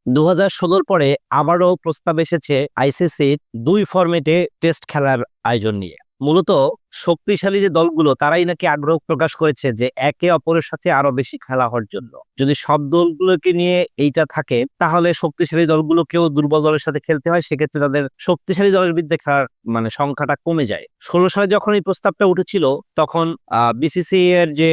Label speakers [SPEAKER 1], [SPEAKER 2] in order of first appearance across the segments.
[SPEAKER 1] 2016 পরে আবারও প্রস্তাব এসেছে আইসিসির 2 ফরম্যাটে টেস্ট খেলার আয়োজন নিয়ে। মূলত শক্তিশালী যে দলগুলো তারাই নাকি আগ্রহ প্রকাশ করেছে যে একে অপরের সাথে আরো বেশি খেলা হওয়ার জন্য। যদি সব দলগুলোকে নিয়ে এইটা থাকে তাহলে শক্তিশালী দলগুলোকেও দুর্বল দলের সাথে খেলতে হয়, সেক্ষেত্রে তাদের শক্তিশালী দলের বিরুদ্ধে খেলার সংখ্যাটা কমে যায়। 16 সালে যখন এই প্রস্তাবটা উঠেছিল তখন বিসিসিআই এর যে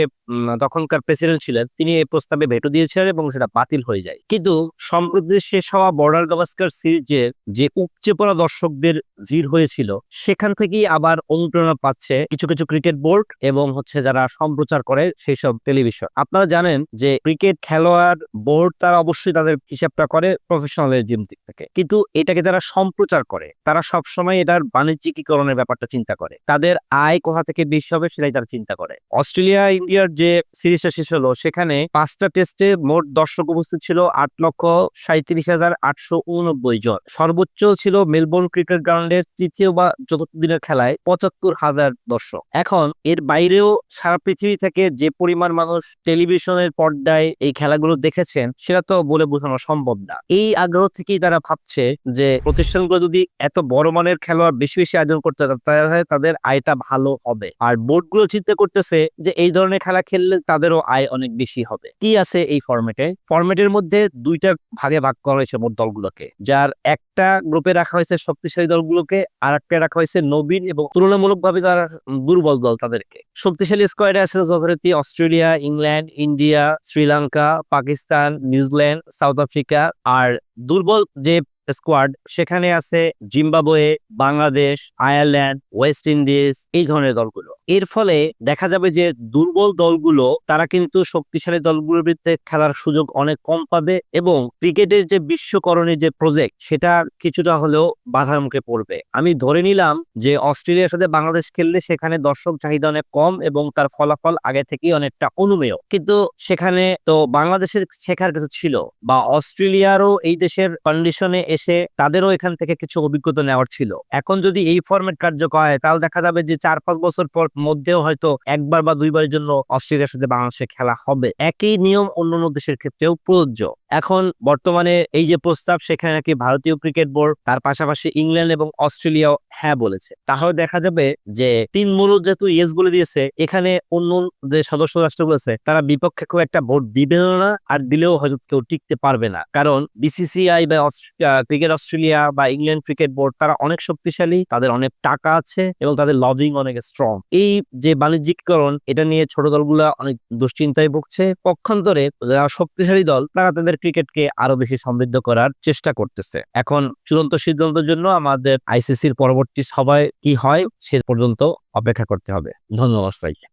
[SPEAKER 1] তখনকার প্রেসিডেন্ট ছিলেন তিনি এই প্রস্তাবে ভেটো দিয়েছিলেন এবং সেটা বাতিল হয়ে যায়। কিন্তু সম্প্রতি শেষ হওয়া বর্ডার গাভাস্কার সিরিজের যে উপচে পড়া দর্শকদের ভিড় হয়েছিল সেখান থেকেই আবার অনুপ্রেরণা পাচ্ছে কিছু কিছু ক্রিকেট বোর্ড এবং যারা সম্প্রচার করে সেই সব টেলিভিশন। আপনারা জানেন যে ক্রিকেট খেলোয়াড় বোর্ড তারা অবশ্যই তাদের হিসাবটা করে প্রফেশনালের দিক থেকে, কিন্তু এটাকে যারা সম্প্রচার করে তারা সবসময় এটার বাণিজ্যিকীকরণের ব্যাপারটা চিন্তা করে, তাদের আয় কোথা থেকে বেশি হবে সেটাই তারা চিন্তা করে। অস্ট্রেলিয়া ইন্ডিয়ার যে সিরিজটা শেষ হলো সেখানে 5টা টেস্টে মোট দর্শক উপস্থিত ছিল 8,37,889 জন। সর্বোচ্চ ছিল মেলবোর্ন ক্রিকেট গ্রাউন্ডের তৃতীয় বা চতুর্থ দিনের খেলায় 75,000 দর্শক। এখন এর বাইরেও সারা পৃথিবী থেকে যে পরিমাণ মানুষ টেলিভিশনের পর্দায় এই খেলাগুলো দেখেছেন সেটা তো বলে বোঝানো সম্ভব না। এই আগ্রহ থেকেই তারা ভাবছে যে প্রতিষ্ঠানগুলো যদি এত বড় মানের খেলোয়াড় বেশি বেশি আয়োজন করতে তাহলে তাদের আয়টা ভালো হবে। আর বোর্ডগুলো চিন্তা করতেছে যে এই ধরনের খেলা খেললে তাদেরও আয় অনেক বেশি হবে। কি আছে এই ফরম্যাটের মধ্যে 2টা ভাগে ভাগ করা হয়েছে মোট দলগুলোকে, যার একটা গ্রুপে রাখা হয়েছে শক্তিশালী দলগুলোকে, আর একটা রাখা হয়েছে নবীন এবং তুলনামূলকভাবে যারা দুর্বল দল তাদেরকে। শক্তিশালী স্কোয়াডে আছে যথারীতি Australia, England, India, Sri Lanka, Pakistan, New Zealand, south Africa. আর দুর্বল যে স্কোয়াড সেখানে আছে Zimbabwe, Bangladesh, Ireland, West Indies, এই ধরনের দলগুলো। এর ফলে দেখা যাবে যে দুর্বল দলগুলো তারা কিন্তু শক্তিশালী দলগুলোর বিরুদ্ধে খেলার সুযোগ অনেক কম পাবে এবং ক্রিকেটের যে বিশ্বকরণের যে প্রজেক্ট সেটা কিছুটা হলেও বাধার মুখে পড়বে। আমি ধরে নিলাম যে অস্ট্রেলিয়ার সাথে বাংলাদেশ খেললে সেখানে দর্শক চাহিদা অনেক কম এবং তার ফলাফল আগে থেকেই অনেকটা অনুমেয়, কিন্তু সেখানে তো বাংলাদেশের শেখার কিছু ছিল বা অস্ট্রেলিয়ারও এই দেশের কন্ডিশনে এসে তাদেরও এখান থেকে কিছু অভিজ্ঞতা নেওয়ার ছিল। এখন যদি এই ফরম্যাট কার্যকর হয় তাহলে দেখা যাবে যে 4-5 বছর পর মধ্যেও হয়তো একবার বা দুইবারের জন্য অস্ট্রেলিয়ার সাথে বাংলাদেশে খেলা হবে। একই নিয়ম অন্যান্য দেশের ক্ষেত্রেও প্রযোজ্য। এখন বর্তমানে এই যে প্রস্তাব সেখানে নাকি ভারতীয় ক্রিকেট বোর্ড তার পাশাপাশি ইংল্যান্ড এবং অস্ট্রেলিয়াও হ্যাঁ বলেছে। তাহলে দেখা যাবে যে 3 মূলত যেহেতু ইয়েস বলে দিয়েছে, এখানে অন্য যে সদস্য রাষ্ট্রগুলো আছে তারা বিপক্ষে খুব একটা ভোট দিবে না, আর দিলেও হয়তো কেউ টিকতে পারবে না। কারণ বিসিসিআই বা ক্রিকেট অস্ট্রেলিয়া বা ইংল্যান্ড ক্রিকেট বোর্ড তারা অনেক শক্তিশালী, তাদের অনেক টাকা আছে এবং তাদের লবিং অনেক স্ট্রং। এই যে বাণিজ্যিকরণ এটা নিয়ে ছোট দলগুলা অনেক দুশ্চিন্তায় ভুগছে। পক্ষান্তরে যারা শক্তিশালী দল তারা তাদের ক্রিকেটকে আরো বেশি সমৃদ্ধ করার চেষ্টা করতেছে। এখন চূড়ান্ত সিদ্ধান্তের জন্য আমাদের আইসিসির পরবর্তী সভায় কি হয় সে পর্যন্ত অপেক্ষা করতে হবে। ধন্যবাদ সবাইকে।